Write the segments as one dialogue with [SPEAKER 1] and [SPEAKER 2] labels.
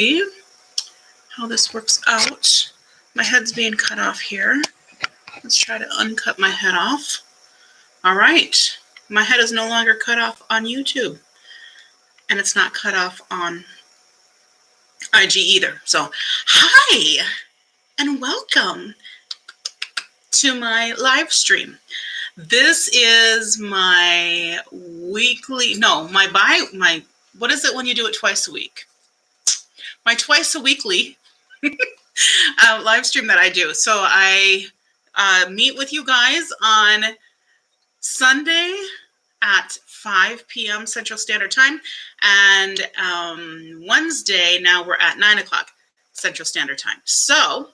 [SPEAKER 1] see how this works out. My head's being cut off here. Let's try to uncut my head off. All right, my head is no longer cut off on YouTube, and it's not cut off on IG either. So, hi, and welcome to my live stream. This is my weekly, what is it when you do it twice a week? My twice a weekly live stream that I do. So I meet with you guys on Sunday at 5 p.m. Central Standard Time, and Wednesday, now we're at 9 o'clock Central Standard Time. So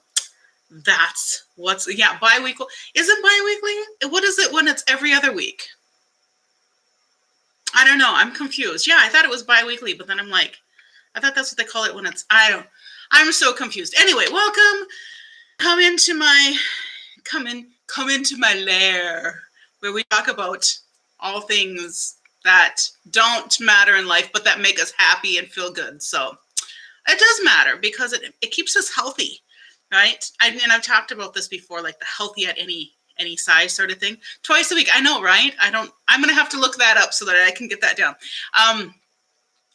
[SPEAKER 1] that's bi-weekly. Is it bi-weekly? What is it when it's every other week? I don't know. I'm confused. Yeah, I thought it was bi-weekly, but then I'm like, I thought that's what they call it when it's, I'm so confused. Anyway, welcome. Come into my lair where we talk about all things that don't matter in life, but that make us happy and feel good. So it does matter because it keeps us healthy, right? I've talked about this before, like the healthy at any size sort of thing. Twice a week. I know, right? I'm going to have to look that up so that I can get that down.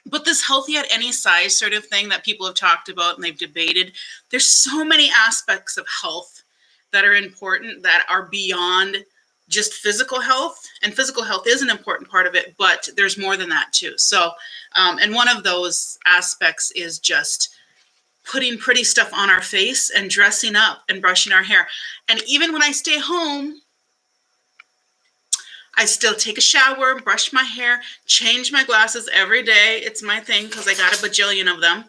[SPEAKER 1] But this healthy at any size sort of thing that people have talked about and they've debated, there's so many aspects of health that are important that are beyond just physical health. And physical health is an important part of it, but there's more than that too. So, and one of those aspects is just putting pretty stuff on our face and dressing up and brushing our hair. And even when I stay home, I still take a shower, brush my hair, change my glasses every day. It's my thing because I got a bajillion of them.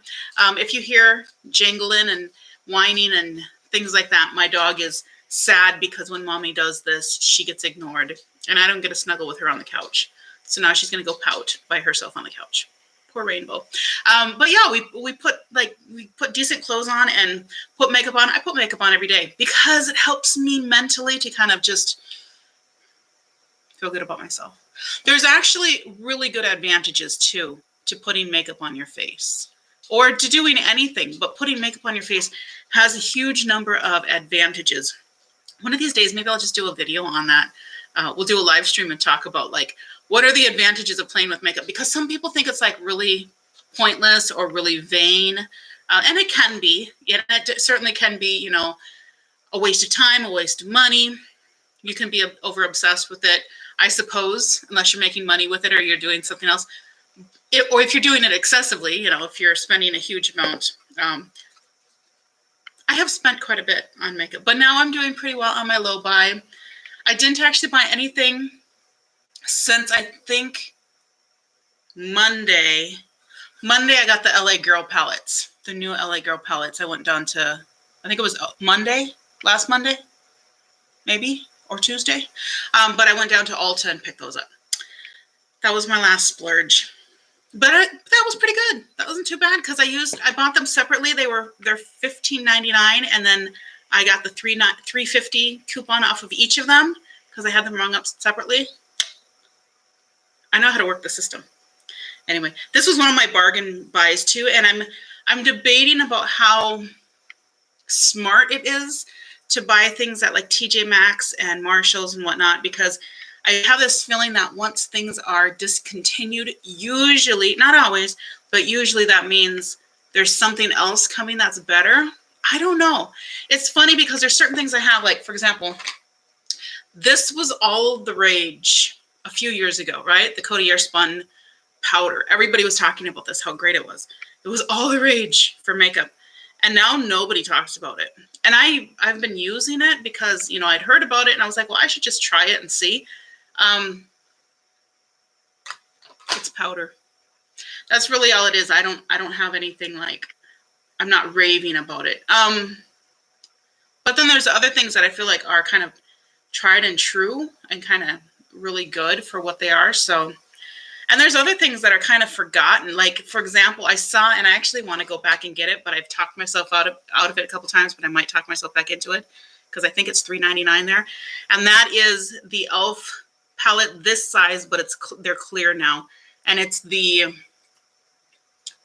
[SPEAKER 1] If you hear jingling and whining and things like that, my dog is sad because when mommy does this, she gets ignored. And I don't get to snuggle with her on the couch. So now she's going to go pout by herself on the couch. Poor Rainbow. But yeah, we put decent clothes on and put makeup on. I put makeup on every day because it helps me mentally to kind of just feel good about myself. There's actually really good advantages too to putting makeup on your face or to doing anything, but putting makeup on your face has a huge number of advantages. One of these days, maybe I'll just do a video on that. We'll do a live stream and talk about like, what are the advantages of playing with makeup? Because some people think it's like really pointless or really vain. And it can be, it certainly can be, a waste of time, a waste of money. You can be over obsessed with it, I suppose, unless you're making money with it or you're doing something else. Or if you're doing it excessively, if you're spending a huge amount. I have spent quite a bit on makeup, but now I'm doing pretty well on my low buy. I didn't actually buy anything since I think Monday. I got the LA Girl palettes, the new LA Girl palettes. I went down to, I think it was last Monday, maybe. Or Tuesday, but I went down to Ulta and picked those up. That was my last splurge, but that was pretty good. That wasn't too bad because I bought them separately. They're $15.99, and then I got the $3.50 coupon off of each of them because I had them rung up separately. I know how to work the system. Anyway, this was one of my bargain buys too, and I'm debating about how smart it is to buy things at like TJ Maxx and Marshalls and whatnot, because I have this feeling that once things are discontinued, usually, not always, but usually that means there's something else coming that's better. I don't know. It's funny because there's certain things I have, like, for example, this was all the rage a few years ago, right? The Cody Airspun powder. Everybody was talking about this, how great it was. It was all the rage for makeup. And now nobody talks about it. And I've been using it because, I'd heard about it and I was like, well, I should just try it and see. It's powder. That's really all it is. I don't have anything like, I'm not raving about it. But then there's other things that I feel like are kind of tried and true and kind of really good for what they are. So, and there's other things that are kind of forgotten. Like, for example, I saw, and I actually want to go back and get it, but I've talked myself out of it a couple times, but I might talk myself back into it because I think it's $3.99 there. And that is the e.l.f. palette this size, but they're clear now. And it's the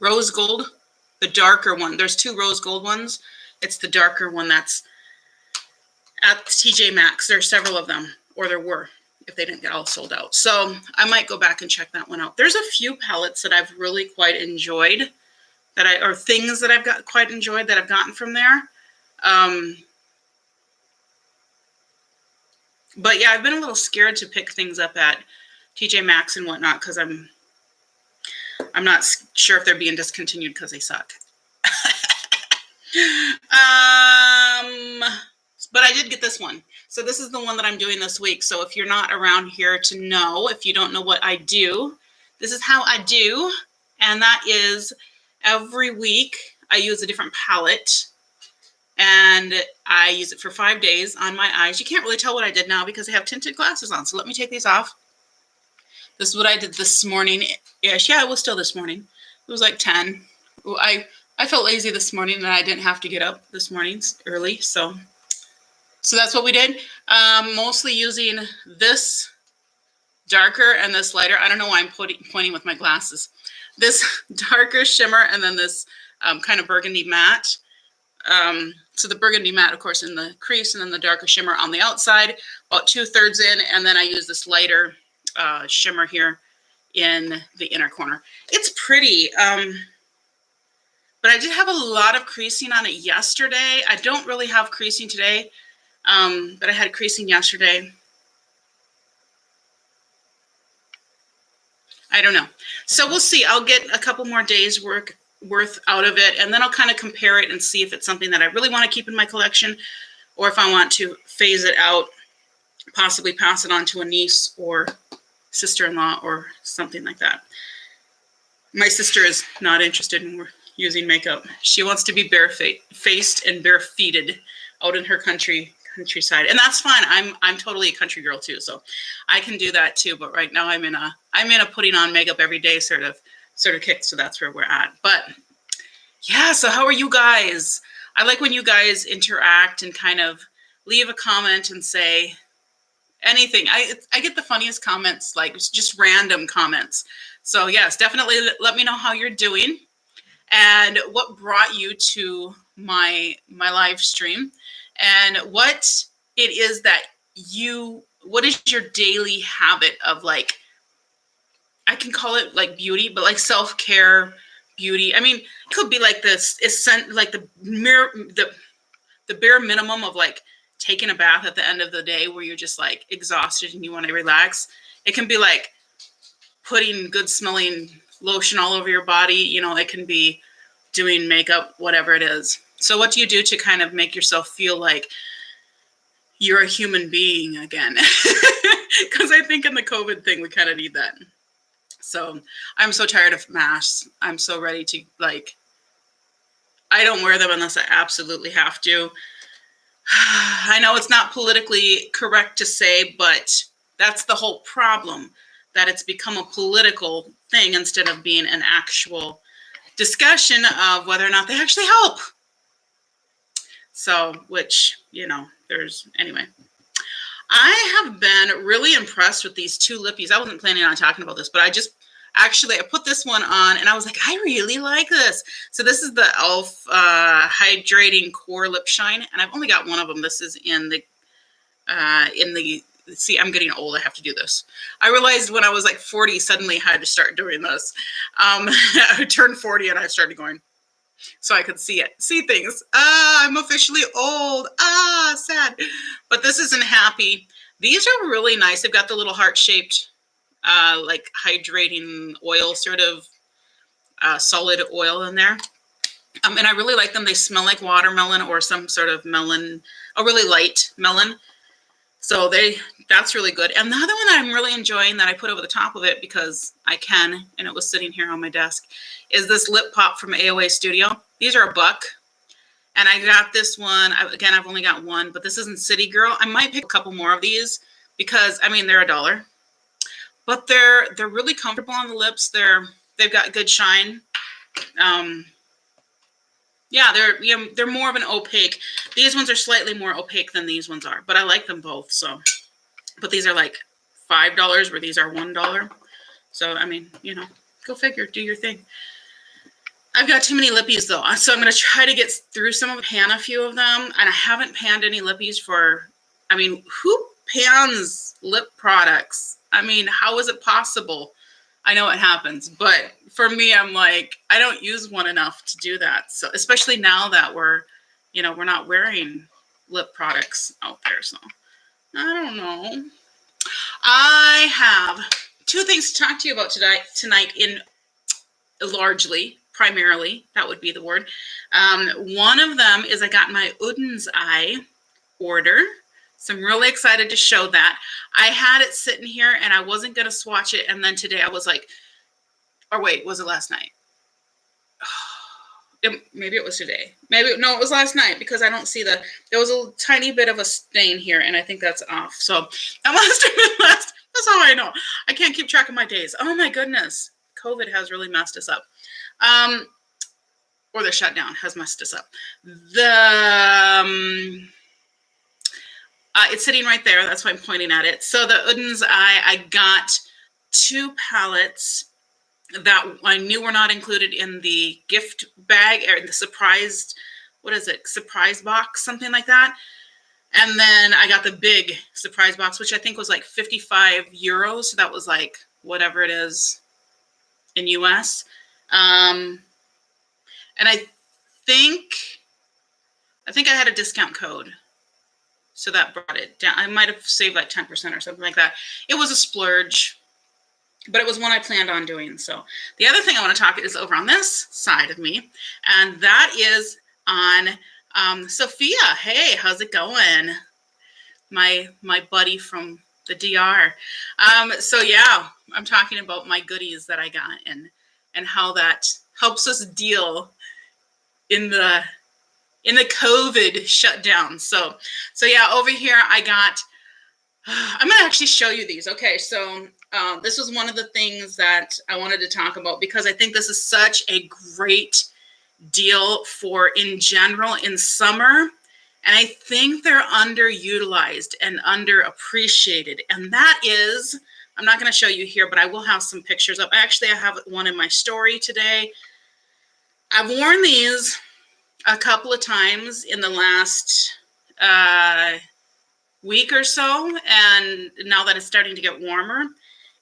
[SPEAKER 1] rose gold the darker one. There's 2 rose gold ones. It's the darker one that's at TJ Maxx. There's several of them, or there were, if they didn't get all sold out. So I might go back and check that one out. There's a few palettes that I've really quite enjoyed, or things that I've got quite enjoyed that I've gotten from there. But yeah, I've been a little scared to pick things up at TJ Maxx and whatnot because I'm not sure if they're being discontinued because they suck. But I did get this one. So this is the one that I'm doing this week. So if you're not around here to know, if you don't know what I do, this is how I do. And that is every week I use a different palette. And I use it for 5 days on my eyes. You can't really tell what I did now because I have tinted glasses on. So let me take these off. This is what I did this morning-ish. Yeah, it was still this morning. It was like 10. I felt lazy this morning and I didn't have to get up this morning early. So that's what we did. Mostly using this darker and this lighter. I don't know why I'm pointing with my glasses. This darker shimmer and then this kind of burgundy matte. So the burgundy matte, of course, in the crease, and then the darker shimmer on the outside, about 2/3 in, and then I use this lighter shimmer here in the inner corner. It's pretty, but I did have a lot of creasing on it yesterday. I don't really have creasing today, but I had creasing yesterday. I don't know. So we'll see. I'll get a couple more days worth out of it, and then I'll kind of compare it and see if it's something that I really want to keep in my collection, or if I want to phase it out, possibly pass it on to a niece or sister-in-law or something like that. My sister is not interested in using makeup. She wants to be bare-faced and bare-feeted out in her countryside, and that's fine. I'm totally a country girl too, so I can do that too. But right now I'm in a putting on makeup every day sort of kick, so that's where we're at. But yeah, so how are you guys? I like when you guys interact and kind of leave a comment and say anything. I get the funniest comments, like just random comments. So yes, definitely let me know how you're doing and what brought you to my live stream, and what it is that what is your daily habit of, like, I can call it like beauty, but like self-care beauty. I mean, it could be like this, like the bare minimum of like taking a bath at the end of the day where you're just like exhausted and you want to relax. It can be like putting good smelling lotion all over your body. You know, it can be doing makeup, whatever it is. So what do you do to kind of make yourself feel like you're a human being again? Because I think in the COVID thing, we kind of need that. So I'm so tired of masks. I'm so ready to, like, I don't wear them unless I absolutely have to. I know it's not politically correct to say, but that's the whole problem, that it's become a political thing instead of being an actual discussion of whether or not they actually help. So, which, you know, anyway. I have been really impressed with these 2 Lippies. I wasn't planning on talking about this, but I put this one on and I was like, I really like this. So this is the e.l.f. Hydrating Core Lip Shine, and I've only got one of them. This is in the, see, I'm getting old. I have to do this. I realized when I was like 40, suddenly I had to start doing this. I turned 40 and I started going, so I could see things. I'm officially old. Sad. But this isn't happy. These are really nice. They've got the little heart-shaped, like hydrating oil, sort of solid oil in there. And I really like them. They smell like watermelon or some sort of melon, a really light melon. So that's really good. And the other one that I'm really enjoying that I put over the top of it because I can, and it was sitting here on my desk, is this Lip Pop from AOA Studio. These are $1. And I got this one. Again, I've only got one, but this isn't City Girl. I might pick a couple more of these because, I mean, they're $1. But they're really comfortable on the lips. They've got good shine. Yeah, they're more of an opaque. These ones are slightly more opaque than these ones are, but I like them both. So, but these are like $5 where these are $1. So, I mean, you know, go figure, do your thing. I've got too many Lippies though, so I'm going to try to get through some of them, pan a few of them, and I haven't panned any Lippies for, I mean, who pans lip products? I mean, how is it possible? I know it happens, but for me, I'm like, I don't use one enough to do that. So especially now that we're not wearing lip products out there. So I don't know. I have two things to talk to you about tonight primarily, that would be the word. One of them is I got my Oden's eye order. So I'm really excited to show that. I had it sitting here and I wasn't going to swatch it. And then today I was like, or wait, was it last night? Maybe it was today. No, it was last night because I don't see there was a tiny bit of a stain here and I think that's off. So that must have been last. That's how I know. I can't keep track of my days. Oh my goodness. COVID has really messed us up. Or the shutdown has messed us up. It's sitting right there. That's why I'm pointing at it. So the Oden's eye, I got 2 palettes that I knew were not included in the gift bag or the surprise box, something like that. And then I got the big surprise box, which I think was like 55 euros. So that was like whatever it is in US. And I think I had a discount code. So that brought it down. I might have saved like 10% or something like that. It was a splurge, but it was one I planned on doing. So the other thing I want to talk is over on this side of me. And that is on Sophia. Hey, how's it going? My buddy from the DR. So yeah, I'm talking about my goodies that I got and how that helps us deal in the COVID shutdown. So yeah, over here I got, I'm going to actually show you these. Okay. So this was one of the things that I wanted to talk about because I think this is such a great deal for in general in summer. And I think they're underutilized and underappreciated. And that is, I'm not going to show you here, but I will have some pictures up. Actually, I have one in my story today. I've worn these a couple of times in the last week or so, and now that it's starting to get warmer,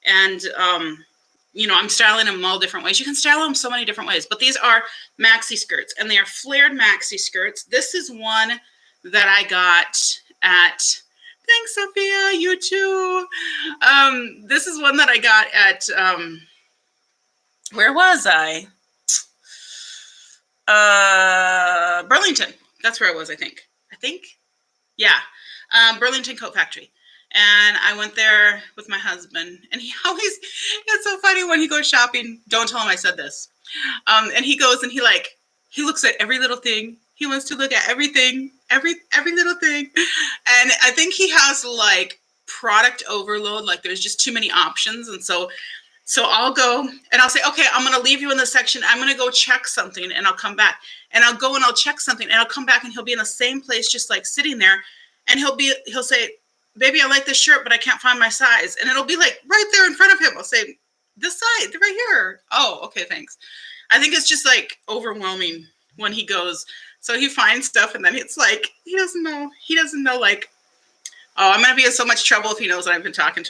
[SPEAKER 1] and I'm styling them all different ways. You can style them so many different ways, but these are maxi skirts, and they are flared maxi skirts. This is one that I got at, thanks Sophia, you too. This is one that I got at, where was I? Burlington. That's where I was, I think. Yeah. Burlington Coat Factory. And I went there with my husband. And he always, it's so funny when he goes shopping. Don't tell him I said this. And he goes and he looks at every little thing. He wants to look at everything, every little thing. And I think he has like product overload. Like there's just too many options. And so I'll go and I'll say, okay, I'm going to leave you in this section. I'm going to go check something and I'll come back. And I'll go and I'll check something and I'll come back and he'll be in the same place, just like sitting there. And he'll say, baby, I like this shirt, but I can't find my size. And it'll be like right there in front of him. I'll say, this side, right here. Oh, okay, thanks. I think it's just like overwhelming when he goes. So he finds stuff and then it's like, he doesn't know like, oh, I'm going to be in so much trouble if he knows that I've been talking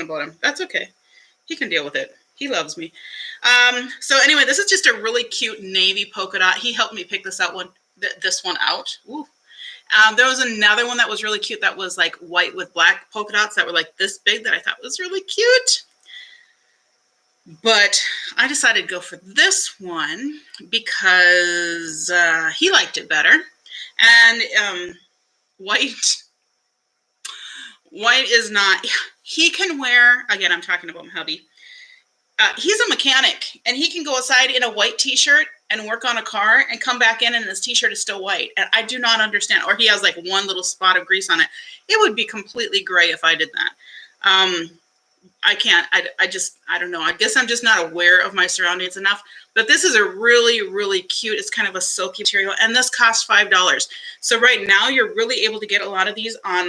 [SPEAKER 1] about him. That's okay. He can deal with it. He loves me. So anyway, this is just a really cute navy polka dot. He helped me pick this one out. Ooh. There was another one that was really cute that was like white with black polka dots that were like this big that I thought was really cute. But I decided to go for this one because he liked it better. And white is not, he can wear, again, I'm talking about my hubby. He's a mechanic and he can go outside in a white t-shirt and work on a car and come back in and his t-shirt is still white. And I do not understand. Or he has like one little spot of grease on it. It would be completely gray if I did that. I can't, I don't know. I guess I'm just not aware of my surroundings enough. But this is a really, really cute, it's kind of a silky material. And this costs $5. So right now you're really able to get a lot of these on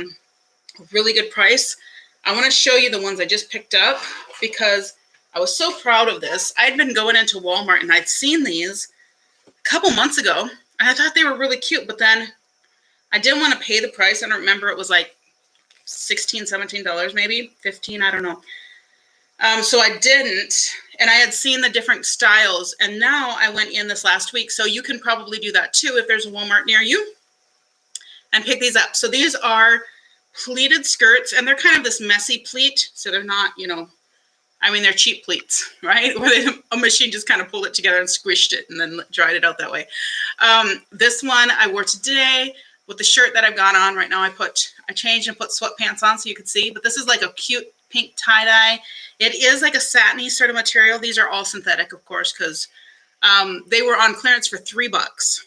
[SPEAKER 1] a really good price. I want to show you the ones I just picked up because I was so proud of this. I'd been going into Walmart and I'd seen these couple months ago, and I thought they were really cute, but then I didn't want to pay the price. I don't remember. It was like $16, $17 maybe, 15, I don't know. So I didn't, and I had seen the different styles, and now I went in this last week. So you can probably do that too if there's a Walmart near you, and pick these up. So these are pleated skirts, and they're kind of this messy pleat. So they're not, you know, I mean, they're cheap pleats, right? Where a machine just kind of pulled it together and squished it and then dried it out that way. This one I wore today with the shirt that I've got on right now. I changed and put sweatpants on so you could see, but this is like a cute pink tie-dye. It is like a satiny sort of material. These are all synthetic, of course, because they were on clearance for $3.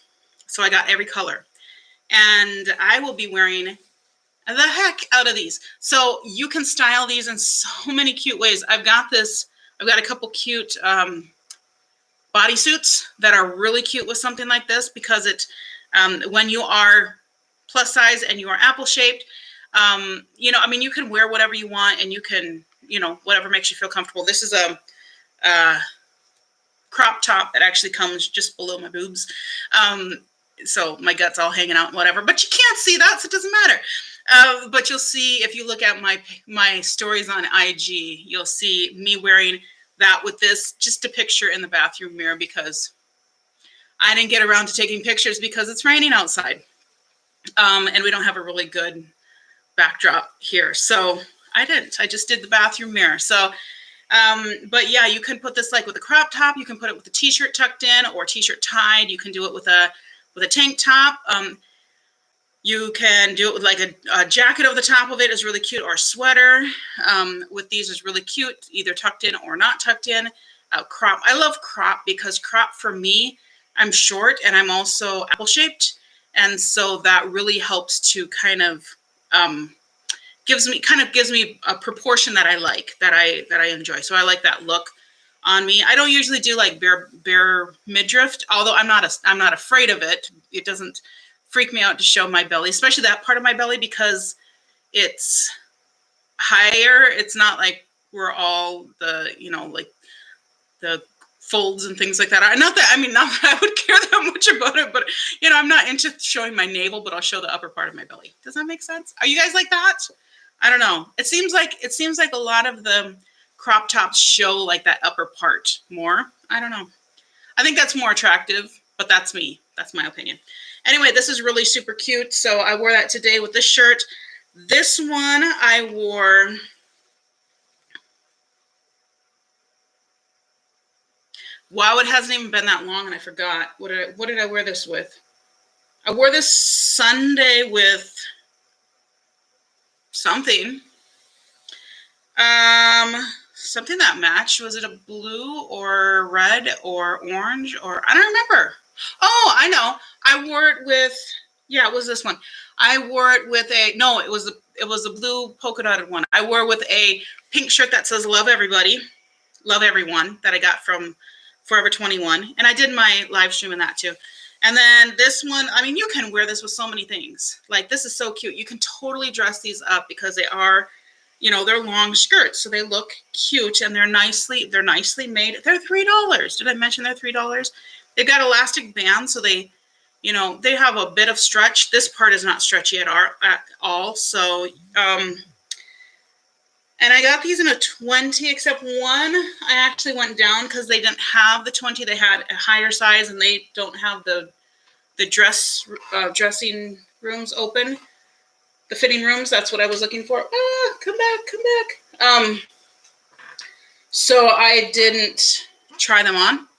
[SPEAKER 1] So I got every color. And I will be wearing the heck out of these. So you can style these in so many cute ways. I've got a couple cute bodysuits that are really cute with something like this, because when you are plus size and you are apple shaped, you know, I mean, you can wear whatever you want, and you can, you know, whatever makes you feel comfortable. This is a crop top that actually comes just below my boobs. So my gut's all hanging out and whatever, but you can't see that, so it doesn't matter. But you'll see, if you look at my stories on IG, you'll see me wearing that with this, just a picture in the bathroom mirror, because I didn't get around to taking pictures because it's raining outside. And we don't have a really good backdrop here. So I just did the bathroom mirror. So, but yeah, you can put this like with a crop top. You can put it with a t-shirt tucked in or t-shirt tied. You can do it with a tank top. You can do it with like a jacket over the top of it is really cute, or a sweater with these is really cute, either tucked in or not tucked in. Crop. I love crop because crop for me, I'm short and I'm also apple shaped. And so that really helps to kind of gives me a proportion that I like, that I enjoy. So I like that look on me. I don't usually do like bare midriff, although I'm not afraid of it. It doesn't freak me out to show my belly, especially that part of my belly, because it's higher. It's not like we're all the, you know, like the folds and things like that. Not that I would care that much about it, but you know, I'm not into showing my navel, but I'll show the upper part of my belly. Does that make sense? Are you guys like that? I don't know. It seems like a lot of the crop tops show like that upper part more. I don't know. I think that's more attractive, but that's me. That's my opinion. Anyway, this is really super cute. So I wore that today with this shirt. This one I wore. Wow, it hasn't even been that long and I forgot. What did I wear this with? I wore this Sunday with something. Something that matched. Was it a blue or red or orange, or I don't remember. Oh, I know. I wore it with, yeah, it was this one. I wore it with it was a blue polka dotted one. I wore it with a pink shirt that says "Love Everybody, Love Everyone" that I got from Forever 21. And I did my live stream in that too. And then this one, I mean, you can wear this with so many things. Like, this is so cute. You can totally dress these up because they are, you know, they're long skirts. So they look cute and they're nicely made. They're $3. Did I mention they're $3? They've got elastic bands. So they, you know, they have a bit of stretch. This part is not stretchy at all. So, and I got these in a 20, except one I actually went down because they didn't have the 20. They had a higher size, and they don't have the dressing rooms open, the fitting rooms. That's what I was looking for. Come back. So I didn't try them on.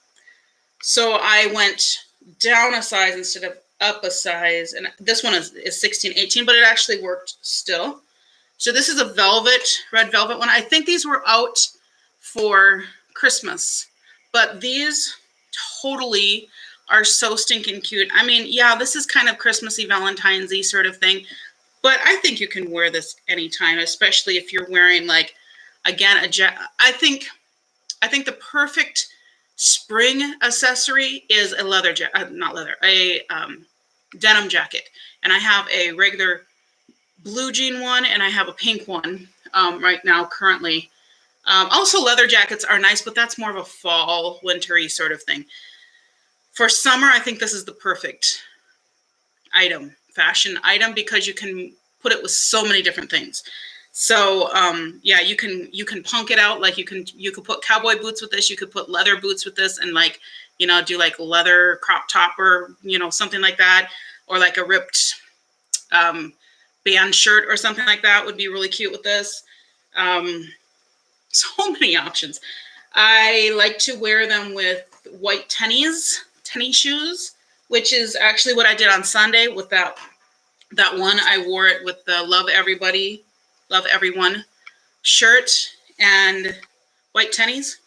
[SPEAKER 1] So I went down a size instead of up a size, and this one is 16, 18, but it actually worked still. So this is a red velvet one. I think these were out for Christmas, but these totally are so stinking cute. I mean, yeah, this is kind of Christmassy, Valentine's-y sort of thing, but I think you can wear this anytime, especially if you're wearing, like, again, I think the perfect spring accessory is a denim jacket. And I have a regular blue jean one, and I have a pink one right now currently. Also, leather jackets are nice, but that's more of a fall, wintry sort of thing. For summer, I think this is the perfect fashion item, because you can put it with so many different things. So yeah, you can punk it out. Like you could put cowboy boots with this. You could put leather boots with this, and like, you know, do like leather crop top, or, you know, something like that, or like a ripped band shirt or something like that would be really cute with this. So many options. I like to wear them with white tenny shoes, which is actually what I did on Sunday with that one. I wore it with the Love Everybody, Love Everyone shirt and white tennies,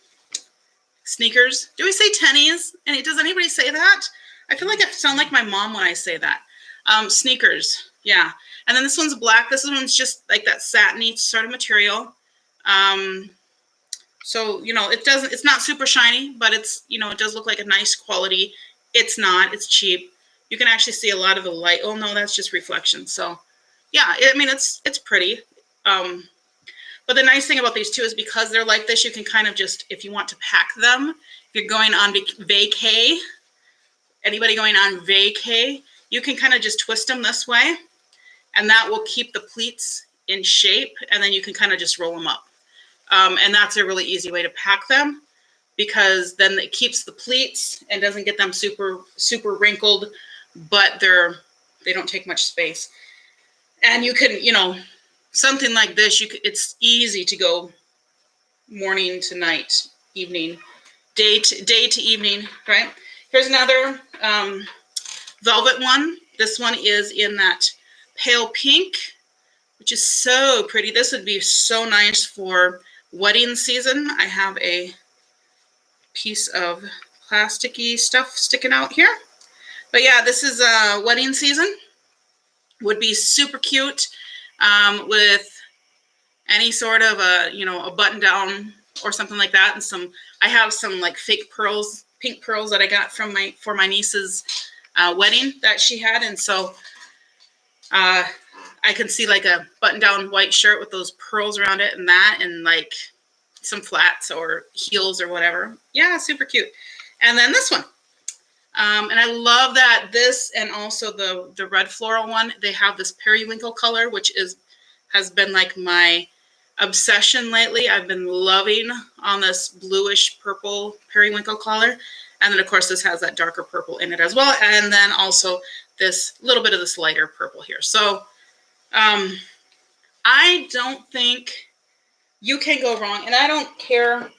[SPEAKER 1] sneakers. Do we say tennies? And does anybody say that? I feel like I sound like my mom when I say that. Sneakers, yeah. And then this one's black. This one's just like that satiny sort of material. So, you know, it's not super shiny, but it's, you know, it does look like a nice quality. It's not, it's cheap. You can actually see a lot of the light. Oh no, that's just reflection. So yeah, I mean, it's pretty. But the nice thing about these two is because they're like this, you can kind of just, if you want to pack them, if you're going on vacay, anybody going on vacay, you can kind of just twist them this way, and that will keep the pleats in shape, and then you can kind of just roll them up. And that's a really easy way to pack them, because then it keeps the pleats and doesn't get them super, super wrinkled, but they don't take much space. And you can, you know, something like this, it's easy to go morning to night, evening, day to evening, right? Here's another velvet one. This one is in that pale pink, which is so pretty. This would be so nice for wedding season. I have a piece of plasticky stuff sticking out here. But yeah, this is wedding season. Would be super cute with any sort of a button down or something like that. And I have some like fake pearls, pink pearls that I got for my niece's wedding that she had. And so I can see like a button down white shirt with those pearls around it and like some flats or heels or whatever. Yeah, super cute. And then this one. And I love that this, and also the red floral one, they have this periwinkle color, which has been like my obsession lately. I've been loving on this bluish purple periwinkle color. And then of course this has that darker purple in it as well. And then also this little bit of this lighter purple here. So I don't think you can go wrong. And I don't care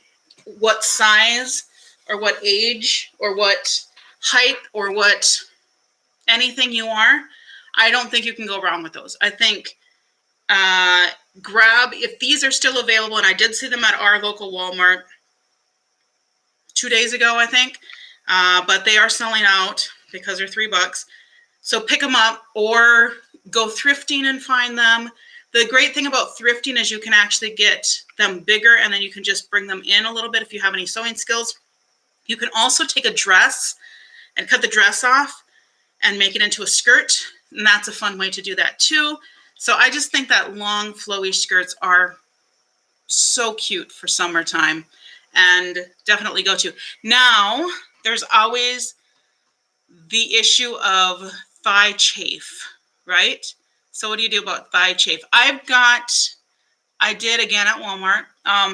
[SPEAKER 1] what size or what age or what height or what anything you are. I don't think you can go wrong with those. I think grab, if these are still available, and I did see them at our local Walmart 2 days ago, I think, but they are selling out because they're $3. So pick them up or go thrifting and find them. The great thing about thrifting is you can actually get them bigger, and then you can just bring them in a little bit if you have any sewing skills. You can also take a dress and cut the dress off and make it into a skirt. And that's a fun way to do that too. So I just think that long flowy skirts are so cute for summertime, and definitely go to. Now, there's always the issue of thigh chafe, right? So what do you do about thigh chafe? I did again at Walmart,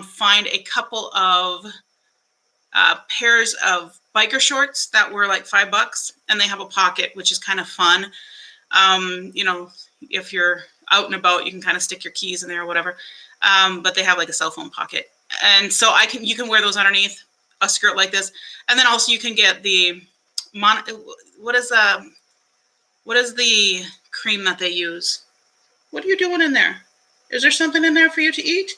[SPEAKER 1] find a couple of pairs of biker shorts that were like $5, and they have a pocket, which is kind of fun. You know, if you're out and about, you can kind of stick your keys in there or whatever. But they have like a cell phone pocket, and so you can wear those underneath a skirt like this. And then also you can get the what is the cream that they use? What are you doing in there? Is there something in there for you to eat?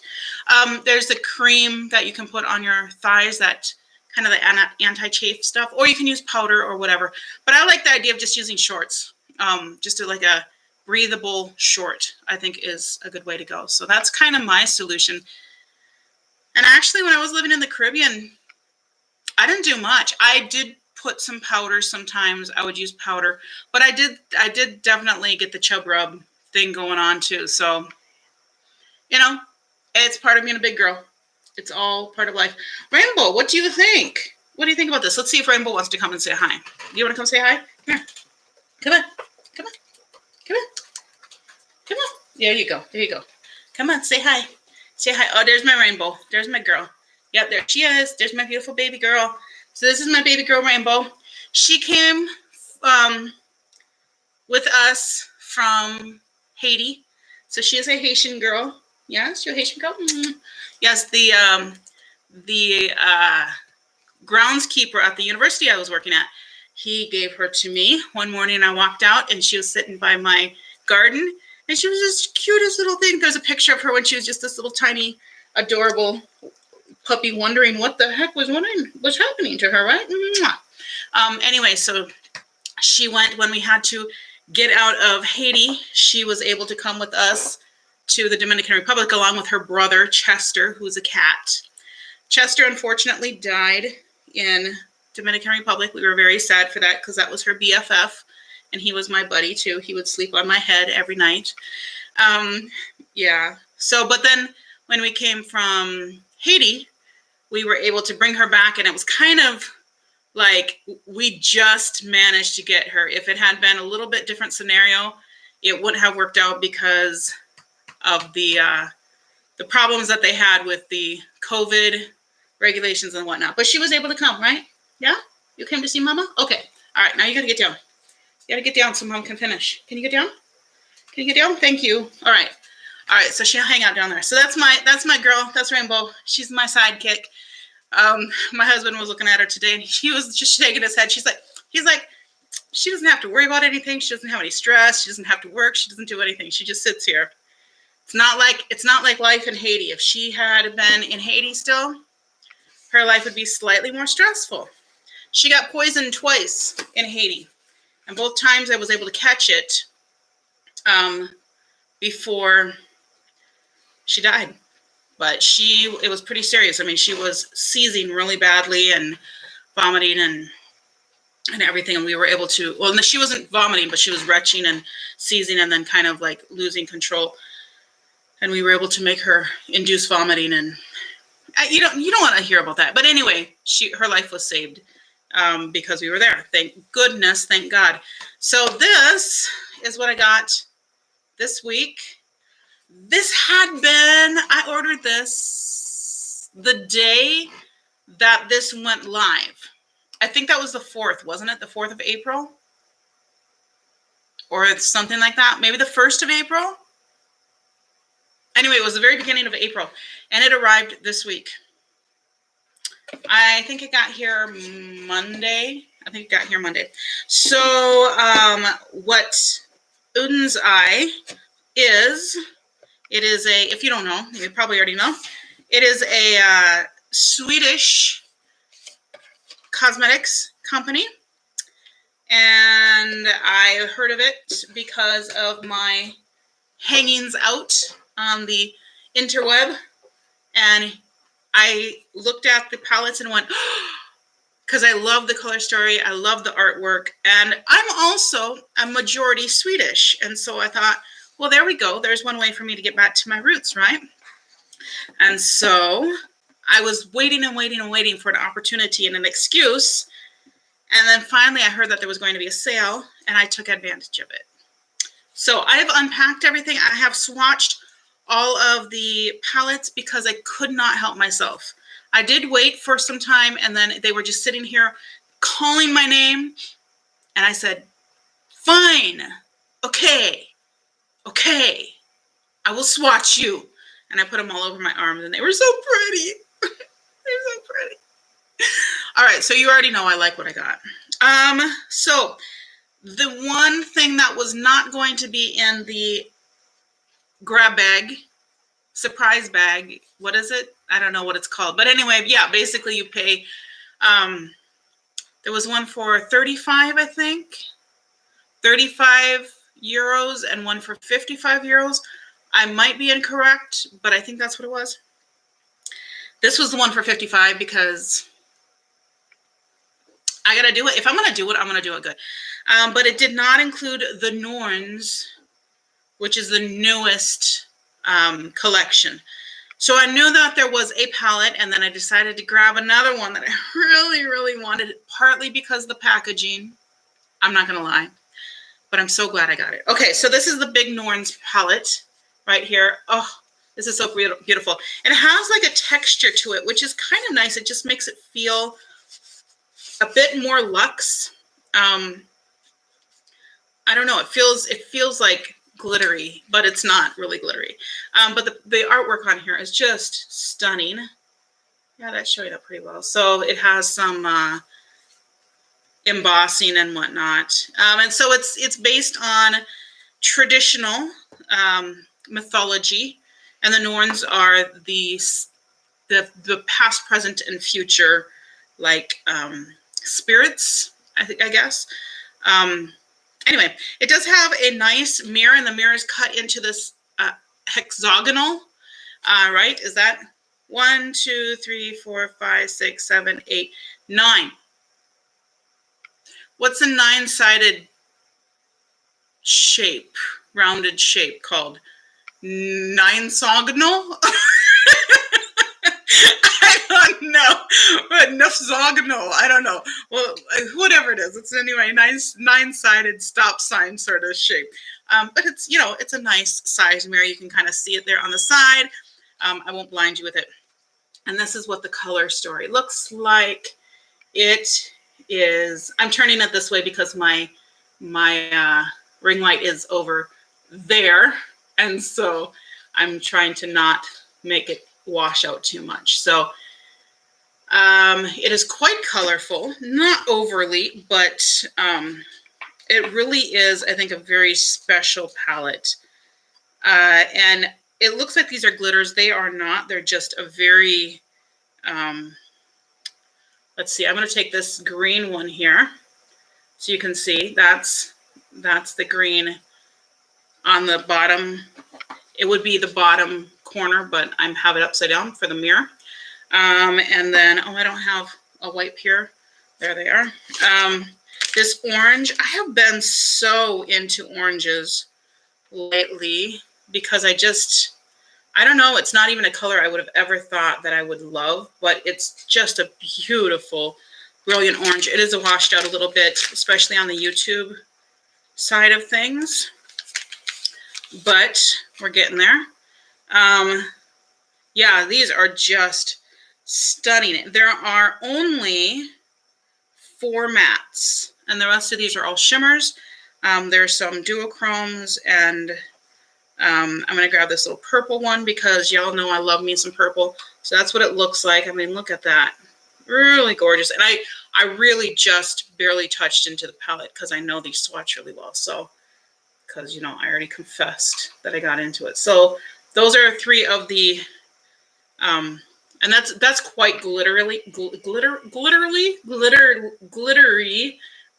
[SPEAKER 1] There's the cream that you can put on your thighs, that kind of the anti-chafe stuff, or you can use powder or whatever. But I like the idea of just using shorts, just like a breathable short, I think is a good way to go. So that's kind of my solution. And actually, when I was living in the Caribbean, I didn't do much. I did put some powder sometimes. I would use powder, but I did definitely get the chub rub thing going on too. So, you know, it's part of being a big girl. It's all part of life. Rainbow, what do you think? What do you think about this? Let's see if Rainbow wants to come and say hi. Do you want to come say hi? Here. Come on. Come on. Come on. Come on. There you go. There you go. Come on. Say hi. Say hi. Oh, there's my Rainbow. There's my girl. Yep, there she is. There's my beautiful baby girl. So this is my baby girl, Rainbow. She came with us from Haiti. So she is a Haitian girl. Yes, you're a Haitian girl? Mm-hmm. Yes, the groundskeeper at the university I was working at, he gave her to me. One morning I walked out and she was sitting by my garden and she was just cutest little thing. There's a picture of her when she was just this little tiny, adorable puppy wondering what the heck was happening to her, right? Anyway, so she went when we had to get out of Haiti. She was able to come with us to the Dominican Republic along with her brother, Chester, who's a cat. Chester, unfortunately, died in Dominican Republic. We were very sad for that because that was her BFF, and he was my buddy, too. He would sleep on my head every night. Yeah. So, but then when we came from Haiti, we were able to bring her back, and it was kind of like we just managed to get her. If it had been a little bit different scenario, it wouldn't have worked out because of the problems that they had with the COVID regulations and whatnot. But she was able to come, right? Yeah? You came to see Mama? Okay. All right. Now you got to get down. You got to get down so Mom can finish. Can you get down? Can you get down? Thank you. All right. All right. So she'll hang out down there. So that's my girl. That's Rainbow. She's my sidekick. My husband was looking at her today and he was just shaking his head. He's like, she doesn't have to worry about anything. She doesn't have any stress. She doesn't have to work. She doesn't do anything. She just sits here. It's not like life in Haiti. If she had been in Haiti still, her life would be slightly more stressful. She got poisoned twice in Haiti, and both times I was able to catch it before she died. But it was pretty serious. I mean, she was seizing really badly and vomiting and everything, and we were able to, well, she wasn't vomiting, but she was retching and seizing and then kind of like losing control. And we were able to make her induce vomiting, and you don't want to hear about that. But anyway, her life was saved because we were there. Thank goodness, thank God. So this is what I got this week. I ordered this the day that this went live. I think that was the 4th, wasn't it? The 4th of April? Or something like that. Maybe the 1st of April? Anyway, it was the very beginning of April, and it arrived this week. I think it got here Monday. So what Oden's Eye is, it is if you don't know, you probably already know, it is a Swedish cosmetics company. And I heard of it because of my hangings out on the interweb, and I looked at the palettes and went, because I love the color story, I love the artwork, and I'm also a majority Swedish, and so I thought, well, there we go. There's one way for me to get back to my roots, right? And so I was waiting for an opportunity and an excuse, and then finally I heard that there was going to be a sale, and I took advantage of it. So I have unpacked everything. I have swatched all of the palettes because I could not help myself. I did wait for some time, and then they were just sitting here calling my name, and I said, fine, okay, I will swatch you. And I put them all over my arms, and they were so pretty. They're so pretty. All right, so you already know I like what I got. So the one thing that was not going to be in the grab bag, surprise bag, what is it? I don't know what it's called. But anyway, yeah, basically you pay, there was one for 35, I think, 35 euros and one for 55 euros. I might be incorrect, but I think that's what it was. This was the one for 55 because I got to do it. If I'm going to do it, I'm going to do it good. But it did not include the Norns, which is the newest collection. So I knew that there was a palette, and then I decided to grab another one that I really, really wanted, partly because of the packaging. I'm not going to lie, but I'm so glad I got it. Okay, so this is the big Norns palette right here. Oh, this is so beautiful. And it has like a texture to it, which is kind of nice. It just makes it feel a bit more luxe. I don't know. It feels like glittery, but it's not really glittery. But the artwork on here is just stunning. Yeah, that's showing up pretty well. So it has some embossing and whatnot. And so it's based on traditional mythology, and the Norns are the past, present, and future, like spirits, I guess. Anyway, it does have a nice mirror, and the mirror is cut into this hexagonal, right? Is that 1, 2, 3, 4, 5, 6, 7, 8, 9? What's a 9-sided shape, rounded shape called? Ninesogonal? I don't know. Nufzogonal. I don't know. Well, whatever it is. It's anyway, nine-sided stop sign sort of shape. But it's, you know, it's a nice size mirror. You can kind of see it there on the side. I won't blind you with it. And this is what the color story looks like. It is, I'm turning it this way because my ring light is over there. And so I'm trying to not make it wash out too much. So it is quite colorful, not overly, but it really is, I think, a very special palette. And it looks like these are glitters. They are not. They're just a very, let's see, I'm going to take this green one here so you can see that's the green on the bottom. It would be the bottom corner, but I have it upside down for the mirror. And then, oh, I don't have a wipe here. There they are. This orange, I have been so into oranges lately because I don't know, it's not even a color I would have ever thought that I would love, but it's just a beautiful, brilliant orange. It is washed out a little bit, especially on the YouTube side of things, but we're getting there. Yeah, these are just stunning. There are only 4 mattes, and the rest of these are all shimmers. There's some duochromes, and I'm going to grab this little purple one because y'all know I love me some purple. So that's what it looks like. I mean, look at that. Really gorgeous. And I really just barely touched into the palette because I know these swatch really well. So, because, you know, I already confessed that I got into it. So those are 3 of the, and that's quite glittery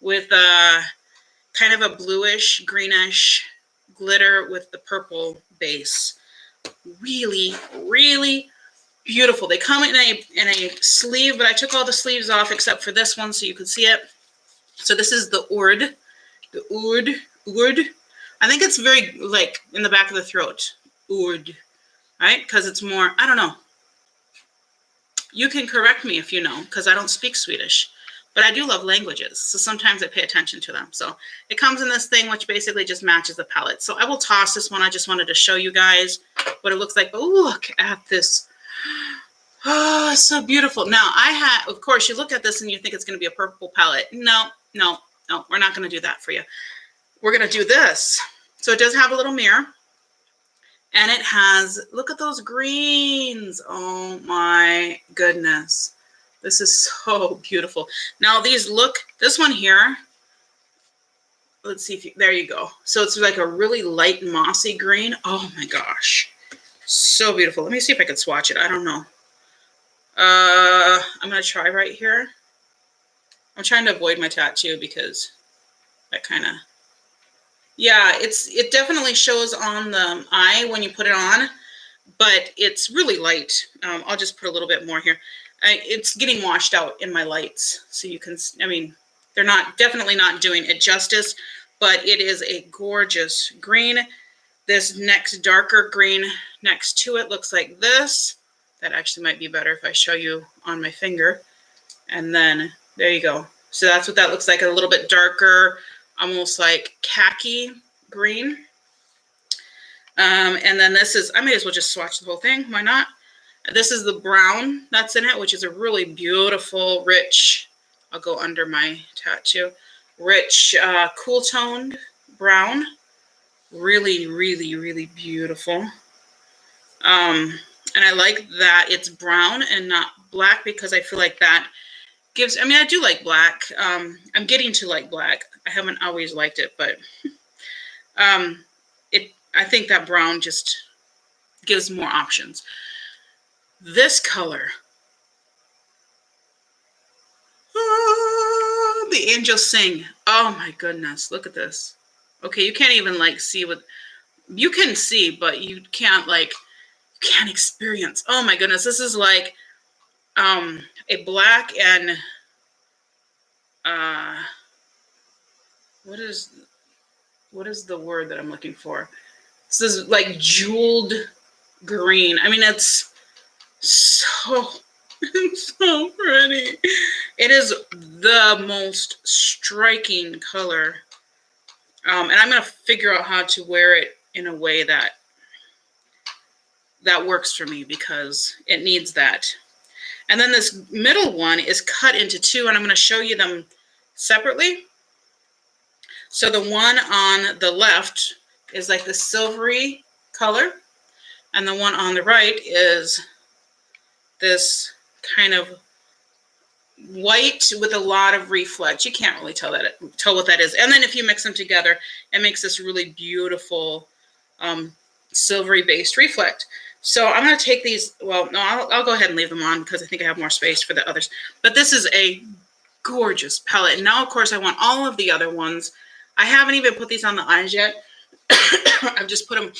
[SPEAKER 1] with kind of a bluish, greenish glitter with the purple base. Really, really beautiful. They come in a sleeve, but I took all the sleeves off except for this one so you can see it. So this is the oud. The oud. I think it's very like in the back of the throat. Oud. Right? Because it's more, I don't know. You can correct me if you know, because I don't speak Swedish. But I do love languages, so sometimes I pay attention to them. So it comes in this thing, which basically just matches the palette. So I will toss this one. I just wanted to show you guys what it looks like. But look at this. Oh, so beautiful. Now, of course, you look at this and you think it's going to be a purple palette. No, we're not going to do that for you. We're going to do this. So it does have a little mirror. And it has, look at those greens. Oh, my goodness. This is so beautiful. Now these this one here, let's see if there you go. So it's like a really light mossy green. Oh my gosh. So beautiful. Let me see if I can swatch it. I don't know. I'm going to try right here. I'm trying to avoid my tattoo because that kind of, yeah, it definitely shows on the eye when you put it on, but it's really light. I'll just put a little bit more here. It's getting washed out in my lights. So you can, I mean, they're definitely not doing it justice, but it is a gorgeous green. This next darker green next to it looks like this. That actually might be better if I show you on my finger. And then there you go. So that's what that looks like, a little bit darker, almost like khaki green. And then this is, I may as well just swatch the whole thing. Why not? This is the brown that's in it, which is a really beautiful, rich, I'll go under my tattoo, rich, cool toned brown. Really, really, really beautiful. And I like that it's brown and not black, because I feel like that gives, I mean, I do like black. I'm getting to like black. I haven't always liked it, but I think that brown just gives more options. This color, the angels sing. Oh my goodness, look at this. Okay, you can't even like see what, you can see, but you can't like, you can't experience. Oh my goodness, this is like a black and what is the word that I'm looking for? This is like jeweled green. I mean, it's so so pretty. It is the most striking color. And I'm going to figure out how to wear it in a way that works for me, because it needs that. And then this middle one is cut into two, and I'm going to show you them separately. So the one on the left is like the silvery color, and the one on the right is this kind of white with a lot of reflex. You can't really tell what that is. And then if you mix them together, it makes this really beautiful silvery based reflect. So I'm going to take these. Well, no, I'll go ahead and leave them on, because I think I have more space for the others. But this is a gorgeous palette. And now, of course, I want all of the other ones. I haven't even put these on the eyes yet. I've just put them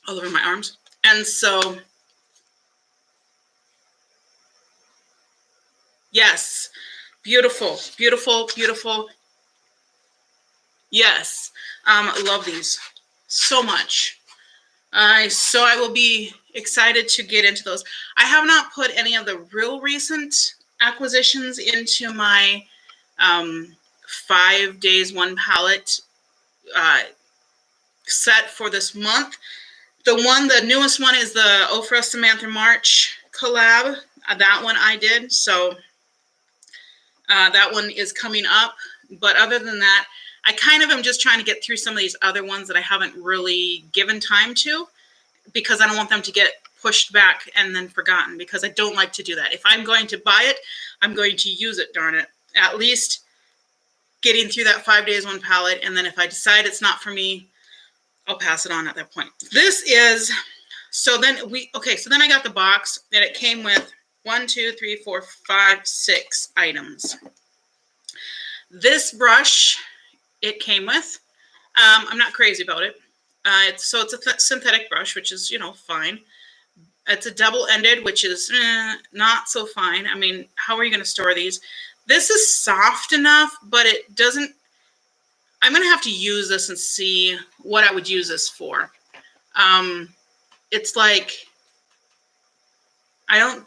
[SPEAKER 1] all over my arms. And so, yes, beautiful, beautiful, beautiful. Yes, I love these so much. So I will be excited to get into those. I have not put any of the real recent acquisitions into my 5 days, 1 palette set for this month. The newest one is the Ofra Samantha March collab. That one I did. So that one is coming up. But other than that, I kind of am just trying to get through some of these other ones that I haven't really given time to, because I don't want them to get pushed back and then forgotten, because I don't like to do that. If I'm going to buy it, I'm going to use it, darn it. At least getting through that 5 days, 1 palette. And then if I decide it's not for me, I'll pass it on at that point. This is, so then I got the box, and it came with 1, 2, 3, 4, 5, 6 items. This brush, it came with. I'm not crazy about it. It's a synthetic brush, which is, fine. It's a double-ended, which is not so fine. I mean, how are you going to store these? This is soft enough, but it doesn't. I'm going to have to use this and see what I would use this for. It's like, I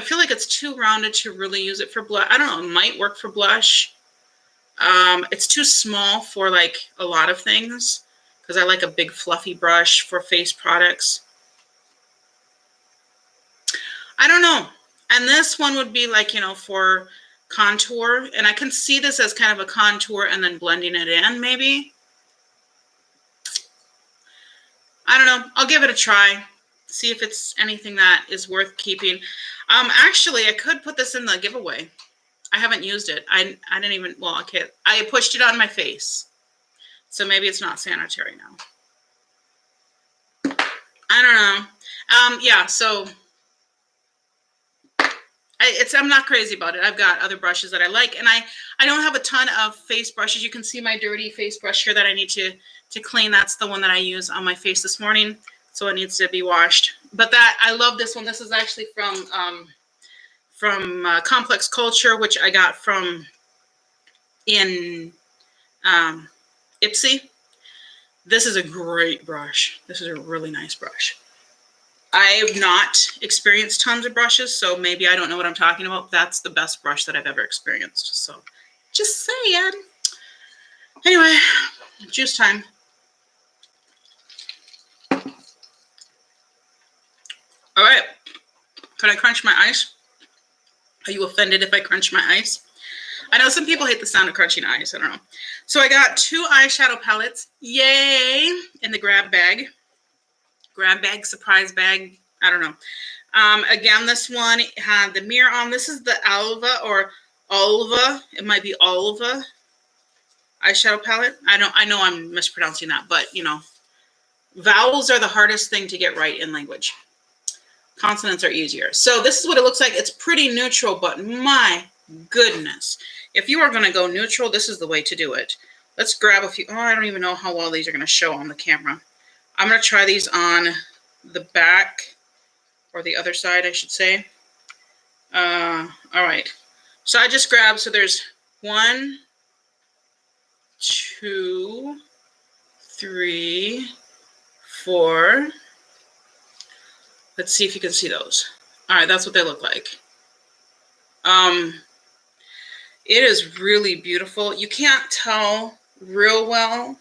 [SPEAKER 1] feel like it's too rounded to really use it for blush. I don't know. It might work for blush. It's too small for like a lot of things, because I like a big fluffy brush for face products. I don't know. And this one would be like, for contour. And I can see this as kind of a contour and then blending it in, maybe. I don't know. I'll give it a try. See if it's anything that is worth keeping. Actually, I could put this in the giveaway. I haven't used it. I didn't even, well, okay. I pushed it on my face. So maybe it's not sanitary now. I don't know. Yeah, so I'm not crazy about it. I've got other brushes that I like, and I don't have a ton of face brushes. You can see my dirty face brush here that I need to clean. That's the one that I used on my face this morning, so it needs to be washed. But I love this one. This is actually from Complex Culture, which I got in Ipsy. This is a great brush. This is a really nice brush. I have not experienced tons of brushes, so maybe I don't know what I'm talking about. That's the best brush that I've ever experienced. So just saying. Anyway, juice time. All right. Can I crunch my ice? Are you offended if I crunch my ice? I know some people hate the sound of crunching ice. I don't know. So I got 2 eyeshadow palettes. Yay! In the grab bag. Grab bag, surprise bag. I don't know. Again, this one had the mirror on. This is the Alva or Olva. It might be Olva eyeshadow palette. I know I'm mispronouncing that, but you know, vowels are the hardest thing to get right in language. Consonants are easier. So this is what it looks like. It's pretty neutral, but my goodness. If you are going to go neutral, this is the way to do it. Let's grab a few. Oh, I don't even know how well these are going to show on the camera. I'm going to try these on the back, or the other side, I should say. All right. So I just grabbed, so there's 1, 2, 3, 4. Let's see if you can see those. All right, that's what they look like. It is really beautiful. You can't tell real well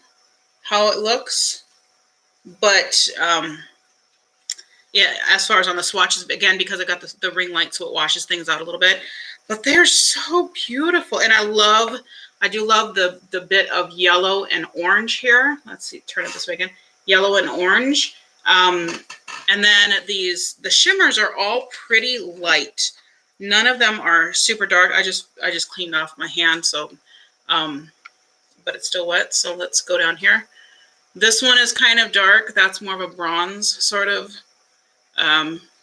[SPEAKER 1] how it looks, but yeah, as far as on the swatches, again, because I got the ring light, so it washes things out a little bit. But they're so beautiful, and I do love the bit of yellow and orange here. Let's see, turn it this way again. Yellow and orange. And then the shimmers are all pretty light. None of them are super dark. I just cleaned off my hand, so but it's still wet. So let's go down here. This one is kind of dark. That's more of a bronze sort of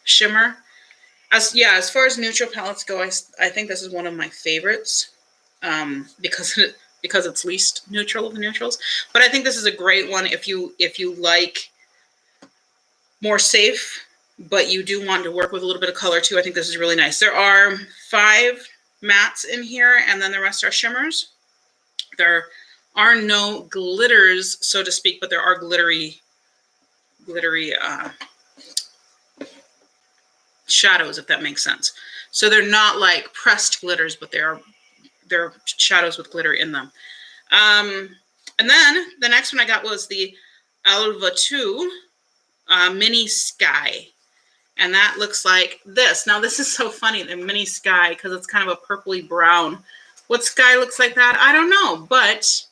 [SPEAKER 1] shimmer. As far as neutral palettes go, I think this is one of my favorites because it's least neutral of the neutrals. But I think this is a great one if you like more safe, but you do want to work with a little bit of color too. I think this is really nice. There are 5 mattes in here, and then the rest are shimmers. There are no glitters, so to speak, but there are glittery shadows, if that makes sense. So they're not like pressed glitters, but they're shadows with glitter in them. And then the next one I got was the Alva 2 Mini Sky. And that looks like this. Now, this is so funny, the Mini Sky, because it's kind of a purpley brown. What sky looks like that? I don't know, but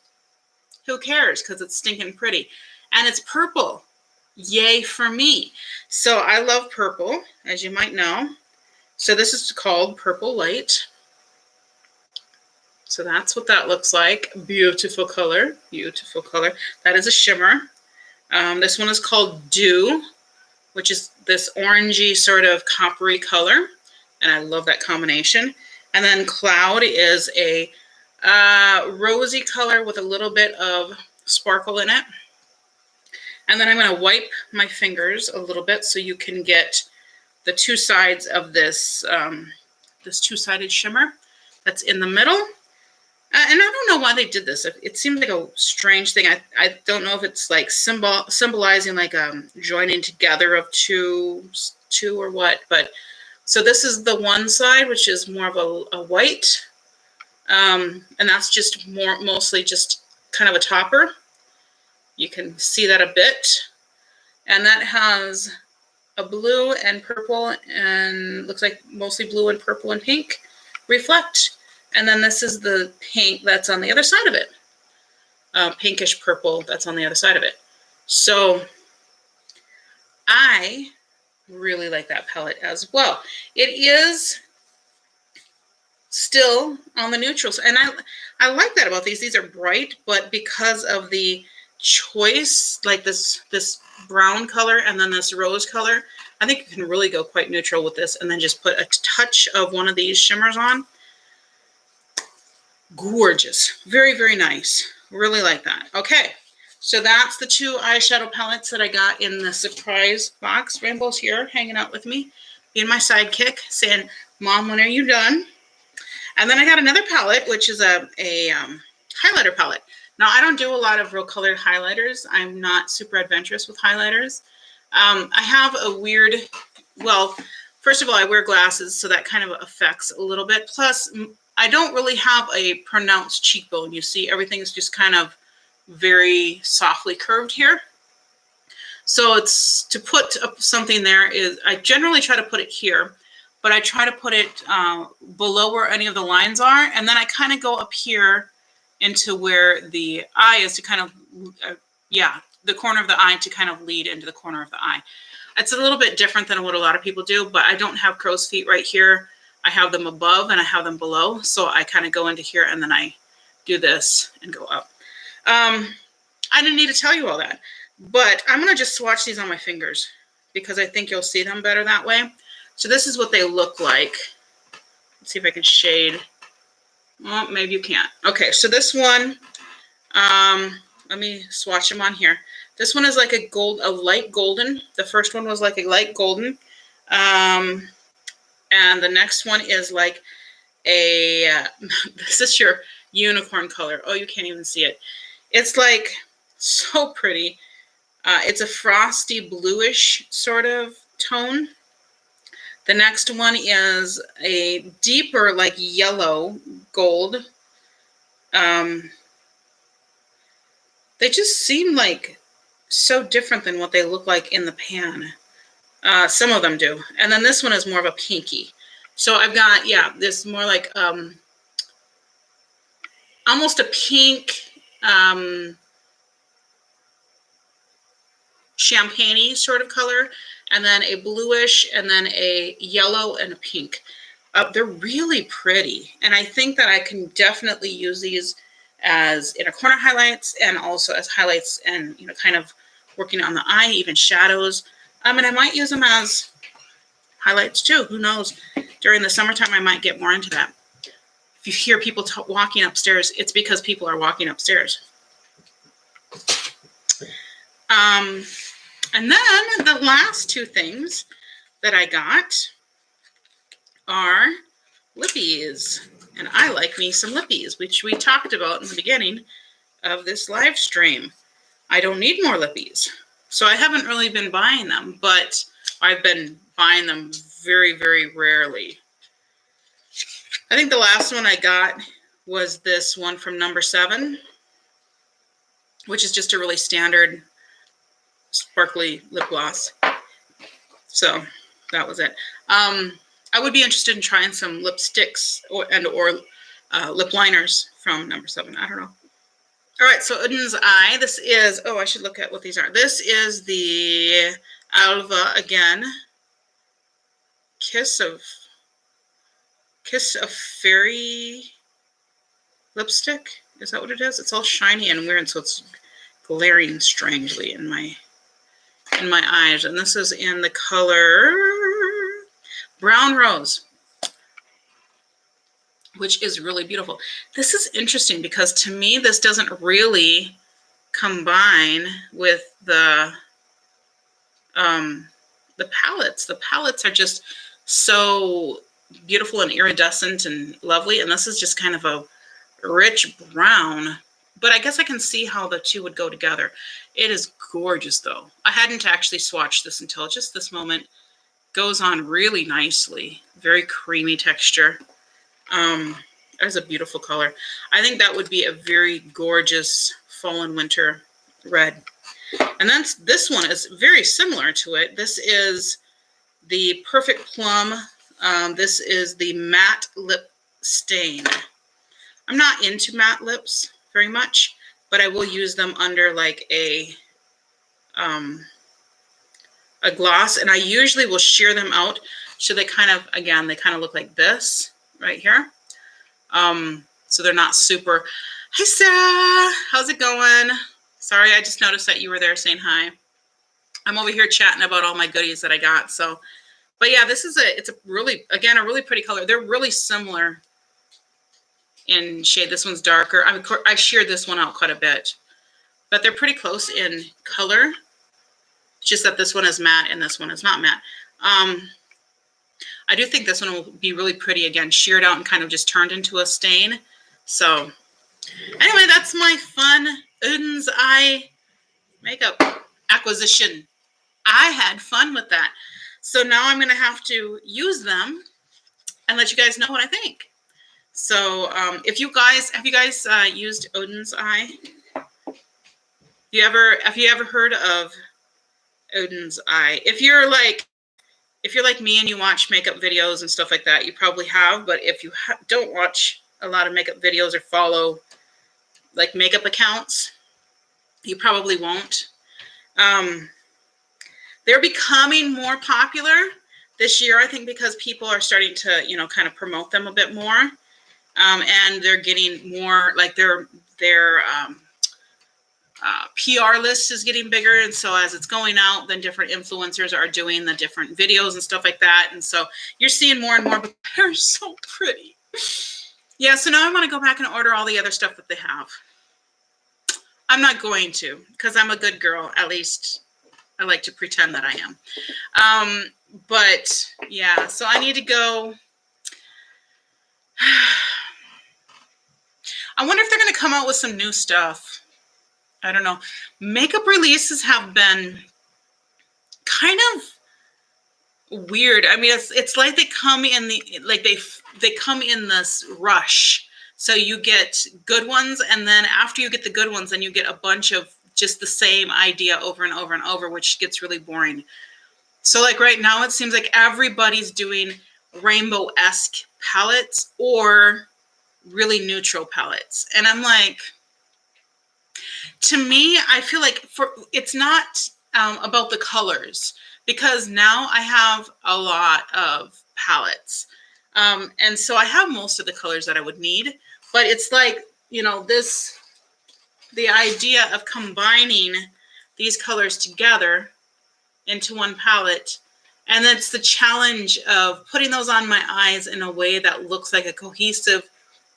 [SPEAKER 1] who cares? Because it's stinking pretty. And it's purple. Yay for me. So I love purple, as you might know. So this is called Purple Light. So that's what that looks like. Beautiful color. Beautiful color. That is a shimmer. This one is called Dew, which is this orangey sort of coppery color. And I love that combination. And then Cloud is a rosy color with a little bit of sparkle in it. And then I'm going to wipe my fingers a little bit so you can get the 2 sides of this, this 2-sided shimmer that's in the middle. And I don't know why they did this. It seems like a strange thing. I don't know if it's like symbolizing like joining together of two or what. But so this is the one side, which is more of a white. And that's just mostly just kind of a topper. You can see that a bit. And that has a blue and purple and looks like mostly blue and purple and pink reflect. And then this is the pink that's on the other side of it. Pinkish purple that's on the other side of it. So I really like that palette as well. It is still on the neutrals. And I like that about these. These are bright, but because of the choice, like this brown color and then this rose color, I think you can really go quite neutral with this and then just put a touch of one of these shimmers on. Gorgeous. Very, very nice. Really like that. Okay. So that's the 2 eyeshadow palettes that I got in the surprise box. Rainbow's here hanging out with me, being my sidekick, saying, Mom, when are you done? And then I got another palette, which is a highlighter palette. Now, I don't do a lot of real colored highlighters. I'm not super adventurous with highlighters. I have a weird, well, first of all, I wear glasses, so that kind of affects a little bit. Plus, I don't really have a pronounced cheekbone. You see, everything's just kind of very softly curved here. So it's to put something there is, I generally try to put it here, but I try to put it below where any of the lines are. And then I kind of go up here into where the eye is to kind of, the corner of the eye to kind of lead into the corner of the eye. It's a little bit different than what a lot of people do, but I don't have crow's feet right here. I have them above and I have them below. So I kind of go into here and then I do this and go up. I didn't need to tell you all that. But I'm going to just swatch these on my fingers because I think you'll see them better that way. So this is what they look like. Let's see if I can shade. Well, maybe you can't. Okay, so this one, let me swatch them on here. This one is like a light golden. The first one was like a light golden. And the next one is like a, this is your unicorn color. Oh, you can't even see it. It's like so pretty. It's a frosty bluish sort of tone. The next one is a deeper like yellow gold. They just seem like so different than what they look like in the pan. Some of them do. And then this one is more of a pinky. So I've got, this more like almost a pink, champagne-y sort of color, and then a bluish, and then a yellow and a pink. They're really pretty, and I think that I can definitely use these as inner corner highlights and also as highlights and, you know, kind of working on the eye, even shadows. And I might use them as highlights too. Who knows? During the summertime, I might get more into that. If you hear people walking upstairs, it's because people are walking upstairs. And then the last two things that I got are Lippies. And I like me some Lippies, which we talked about in the beginning of this live stream. I don't need more Lippies. So I haven't really been buying them, but I've been buying them very, very rarely. I think the last one I got was this one from number 7, which is just a really standard sparkly lip gloss. So that was it. I would be interested in trying some lipsticks or lip liners from number 7. I don't know. All right, so Oden's Eye. This is, oh, I should look at what these are. This is the Alva again. Kiss of Fairy lipstick. Is that what it is? It's all shiny and weird, so it's glaring strangely in my eyes. And this is in the color Brown Rose, which is really beautiful. This is interesting because to me, this doesn't really combine with the palettes. The palettes are just so beautiful and iridescent and lovely. And this is just kind of a rich brown, but I guess I can see how the two would go together. It is gorgeous though. I hadn't actually swatched this until just this moment. Goes on really nicely. Very creamy texture. That's a beautiful color. I think that would be a very gorgeous fall and winter red. And then this one is very similar to it. This is the Perfect Plum. This is the matte lip stain. I'm not into matte lips very much, but I will use them under like a gloss, and I usually will shear them out so they kind of, again, they kind of look like this right here. So they're not super. Hi Sarah, how's it going? Sorry, I just noticed that you were there saying hi. I'm over here chatting about all my goodies that I got. So, but yeah, this is it's a really, again, a really pretty color. They're really similar in shade. This one's darker. I sheared this one out quite a bit, but they're pretty close in color. It's just that this one is matte and this one is not matte. I do think this one will be really pretty, again, sheared out and kind of just turned into a stain. So Anyway, that's my fun Oden's Eye makeup acquisition. I had fun with that. So now I'm going to have to use them and let you guys know what I think. So if you guys, have you guys used Oden's Eye? Have you ever heard of Oden's Eye? If you're like me and you watch makeup videos and stuff like that, you probably have. But if you don't watch a lot of makeup videos or follow like makeup accounts, you probably won't. They're becoming more popular this year, I think, because people are starting to, you know, kind of promote them a bit more. And they're getting more, like their PR list is getting bigger. And so as it's going out, then different influencers are doing the different videos and stuff like that. And so you're seeing more and more, but they're so pretty. Yeah, so now I want to go back and order all the other stuff that they have. I'm not going to, because I'm a good girl. At least I like to pretend that I am. But yeah, so I need to go. I wonder if they're going to come out with some new stuff. I don't know. Makeup releases have been kind of weird. I mean, it's like they come in they come in this rush. So you get good ones, and then after you get the good ones, then you get a bunch of just the same idea over and over and over, which gets really boring. So like right now, it seems like everybody's doing rainbow-esque palettes or really neutral palettes. And I'm like, to me, I feel like it's not about the colors, because now I have a lot of palettes. And so I have most of the colors that I would need, but it's like, you know, the idea of combining these colors together into one palette. And that's the challenge of putting those on my eyes in a way that looks like a cohesive,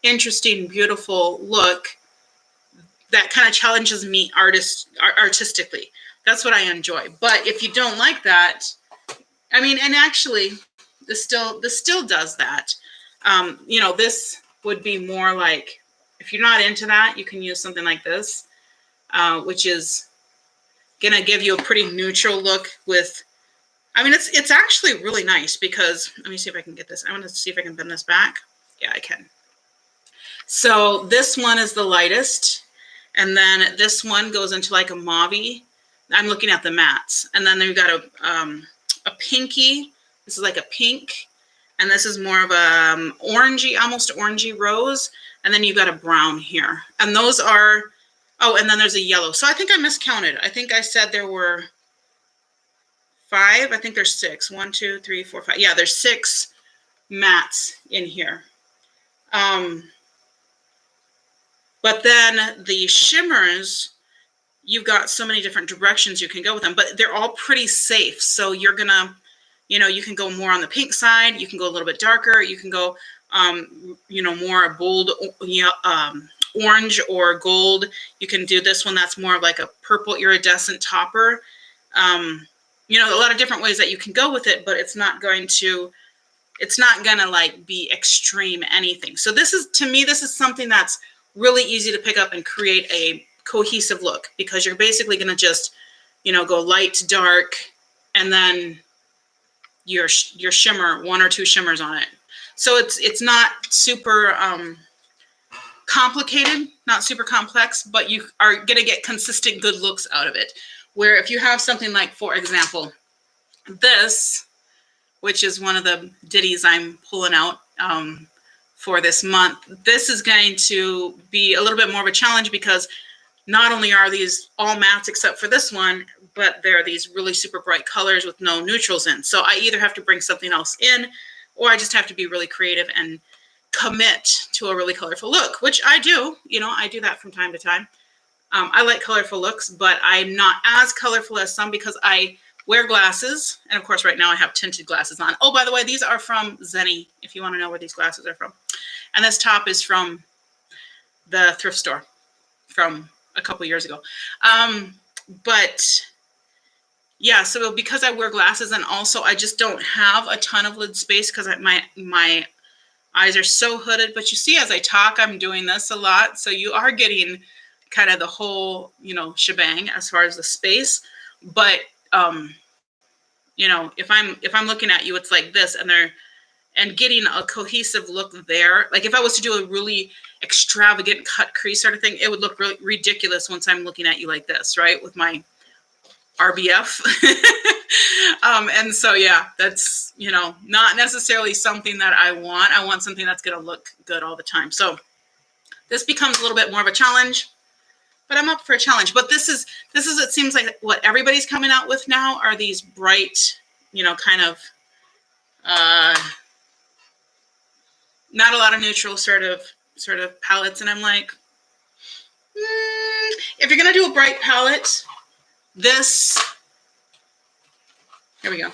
[SPEAKER 1] interesting, beautiful look that kind of challenges me artistically. That's what I enjoy. But if you don't like that, I mean, and actually this still does that. You know, this would be more like, if you're not into that, you can use something like this, which is gonna give you a pretty neutral look with, I mean, it's actually really nice because, let me see if I can get this. I want to see if I can bend this back. Yeah, I can. So this one is the lightest. And then this one goes into like a mauve-y. I'm looking at the mattes. And then we've got a pinky. This is like a pink. And this is more of a orangey, almost orangey rose. And then you've got a brown here. And those are, oh, and then there's a yellow. So I think I miscounted. I think I said there were 5. I think there's 6. 1, 2, 3, 4, 5. Yeah, there's 6 mattes in here. But then the shimmers, you've got so many different directions you can go with them, but they're all pretty safe. So you're gonna, you know, you can go more on the pink side. You can go a little bit darker. You can go, you know, more bold, orange or gold. You can do this one that's more of like a purple iridescent topper. You know, a lot of different ways that you can go with it, but it's not gonna like be extreme anything. So this is, to me, this is something that's really easy to pick up and create a cohesive look, because you're basically going to just, you know, go light to dark, and then your shimmer, 1 or 2 shimmers on it. So it's not super complicated, not super complex, but you are going to get consistent good looks out of it. Where if you have something like, for example, this, which is one of the ditties I'm pulling out for this month, this is going to be a little bit more of a challenge, because not only are these all mattes except for this one, but they're these really super bright colors with no neutrals in. So I either have to bring something else in, or I just have to be really creative and commit to a really colorful look, which I do. You know, I do that from time to time. I like colorful looks, but I'm not as colorful as some because I wear glasses. And of course, right now I have tinted glasses on. Oh, by the way, these are from Zenny, if you want to know where these glasses are from. And this top is from the thrift store from a couple years ago. But yeah, so because I wear glasses, and also I just don't have a ton of lid space, because my Eyes are so hooded, but you see as I talk, I'm doing this a lot. So you are getting kind of the whole, shebang as far as the space. But, if I'm looking at you, it's like this, and getting a cohesive look there. Like if I was to do a really extravagant cut crease sort of thing, it would look really ridiculous once I'm looking at you like this, right? With my RBF. And so, yeah, that's, not necessarily something that I want. I want something that's going to look good all the time. So this becomes a little bit more of a challenge, but I'm up for a challenge. But this is, it seems like what everybody's coming out with now are these bright, kind of, not a lot of neutral sort of palettes. And I'm like, if you're going to do a bright palette, this, here we go.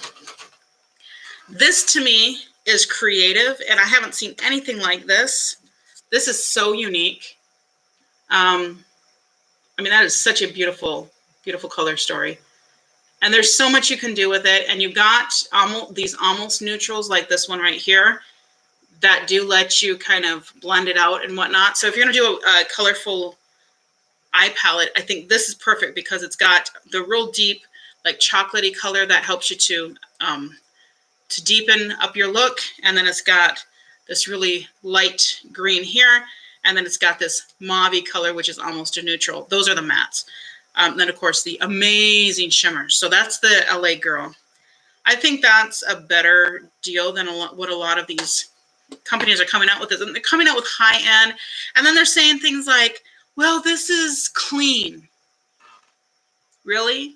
[SPEAKER 1] This to me is creative, and I haven't seen anything like this. This is so unique. I mean, that is such a beautiful, beautiful color story. And there's so much you can do with it. And you got these almost neutrals like this one right here that do let you kind of blend it out and whatnot. So if you're going to do a colorful eye palette, I think this is perfect because it's got the real deep, like chocolatey color that helps you to deepen up your look. And then it's got this really light green here. And then it's got this mauve color, which is almost a neutral. Those are the mattes. Then, of course, the amazing shimmers. So that's the LA Girl. I think that's a better deal than what a lot of these companies are coming out with. And they're coming out with high end. And then they're saying things like, well, this is clean. Really?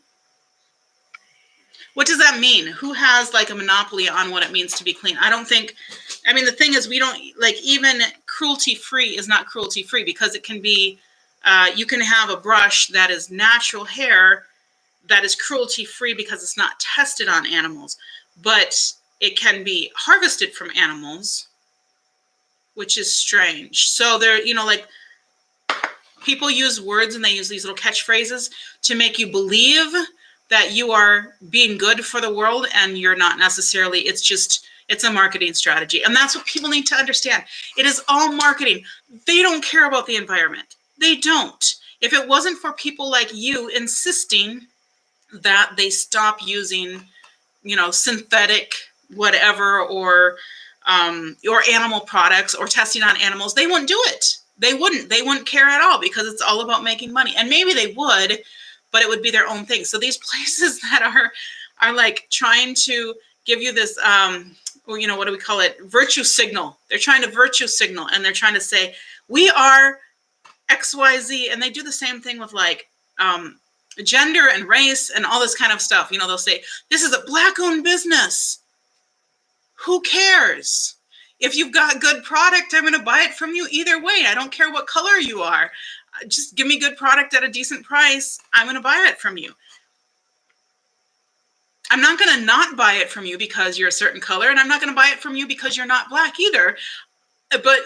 [SPEAKER 1] What does that mean? Who has like a monopoly on what it means to be clean? I don't think, I mean, the thing is we don't, like even cruelty-free is not cruelty-free because it can be, you can have a brush that is natural hair that is cruelty-free because it's not tested on animals, but it can be harvested from animals, which is strange. So they're, like people use words and they use these little catchphrases to make you believe that you are being good for the world, and you're not necessarily. It's a marketing strategy. And that's what people need to understand. It is all marketing. They don't care about the environment. They don't. If it wasn't for people like you insisting that they stop using, synthetic whatever, or animal products or testing on animals, they wouldn't do it. They wouldn't care at all because it's all about making money. And maybe they would, but it would be their own thing. So these places that are like trying to give you this, what do we call it? Virtue signal. They're trying to virtue signal, and they're trying to say, we are XYZ. And they do the same thing with like gender and race and all this kind of stuff. They'll say, this is a Black-owned business. Who cares? If you've got good product, I'm going to buy it from you either way. I don't care what color you are. Just give me good product at a decent price. I'm going to buy it from you. I'm not going to not buy it from you because you're a certain color, and I'm not going to buy it from you because you're not Black either. But,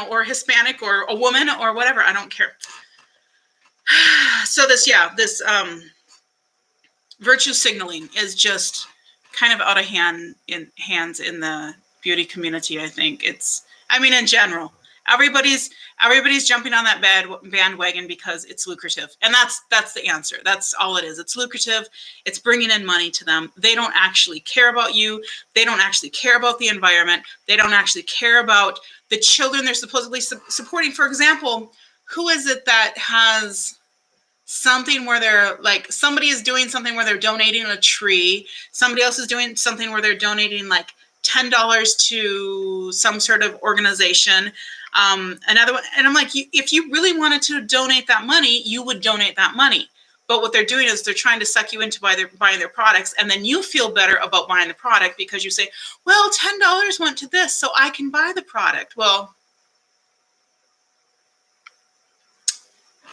[SPEAKER 1] or Hispanic or a woman or whatever. I don't care. So this virtue signaling is just kind of out of hands in the beauty community. I think in general. Everybody's jumping on that bandwagon because it's lucrative. And that's the answer. That's all it is. It's lucrative. It's bringing in money to them. They don't actually care about you. They don't actually care about the environment. They don't actually care about the children they're supposedly supporting. For example, who is it that has something where they're like, somebody is doing something where they're donating a tree. Somebody else is doing something where they're donating like $10 to some sort of organization. Another one, and I'm like, if you really wanted to donate that money, you would donate that money. But what they're doing is they're trying to suck you into buying their products, and then you feel better about buying the product because you say, well, $10 went to this, so I can buy the product. Well,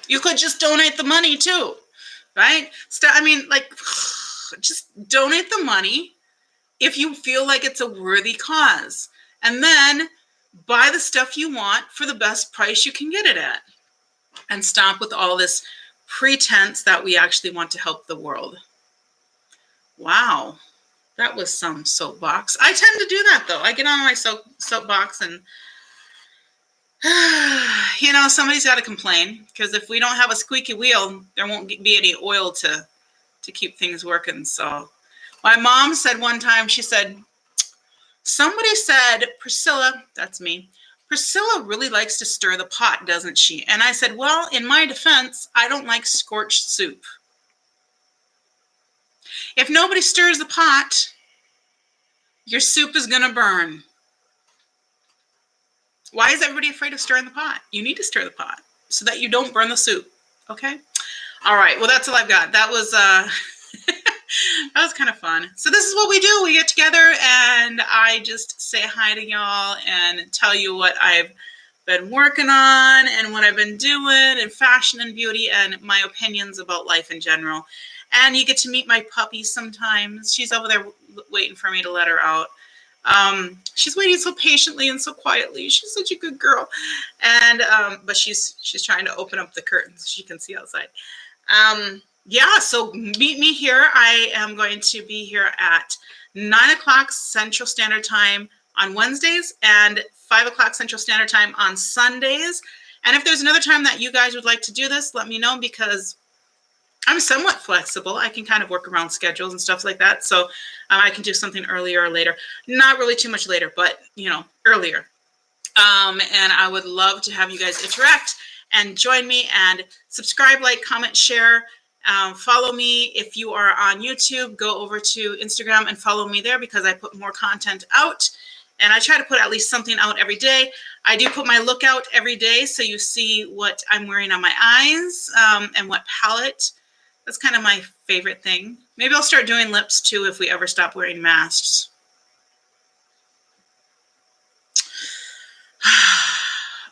[SPEAKER 1] you could just donate the money too, right? Just donate the money if you feel like it's a worthy cause. And then buy the stuff you want for the best price you can get it at. And stop with all this pretense that we actually want to help the world. Wow. That was some soapbox. I tend to do that, though. I get on my soapbox and, you know, somebody's got to complain. Because if we don't have a squeaky wheel, there won't be any oil to keep things working. So my mom said one time, she said, somebody said, Priscilla, that's me, Priscilla really likes to stir the pot, doesn't she? And I said, well, in my defense, I don't like scorched soup. If nobody stirs the pot, your soup is going to burn. Why is everybody afraid of stirring the pot? You need to stir the pot so that you don't burn the soup. Okay? All right. Well, that's all I've got. That was that was kind of fun. So this is what we do. We get together and I just say hi to y'all and tell you what I've been working on and what I've been doing and fashion and beauty and my opinions about life in general. And you get to meet my puppy sometimes. She's over there waiting for me to let her out. She's waiting so patiently and so quietly. She's such a good girl. And but she's trying to open up the curtains so she can see outside. Yeah, so meet me here. I am going to be here at 9 o'clock Central Standard Time on Wednesdays and 5 o'clock Central Standard Time on Sundays. And if there's another time that you guys would like to do this, let me know because I'm somewhat flexible. I can kind of work around schedules and stuff like that. So I can do something earlier or later. Not really too much later, but, you know, earlier. And I would love to have you guys interact and join me and subscribe, like, comment, share. Follow me if you are on YouTube. Go over to Instagram and follow me there because I put more content out. And I try to put at least something out every day. I do put my look out every day so you see what I'm wearing on my eyes and what palette. That's kind of my favorite thing. Maybe I'll start doing lips too if we ever stop wearing masks.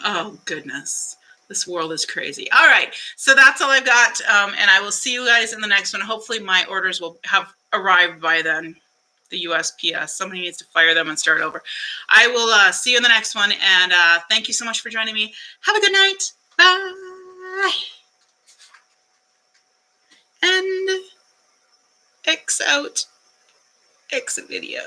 [SPEAKER 1] Oh, goodness. This world is crazy. All right. So that's all I've got. And I will see you guys in the next one. Hopefully my orders will have arrived by then. The USPS. Somebody needs to fire them and start over. I will see you in the next one. And thank you so much for joining me. Have a good night. Bye. And X out. Exit video.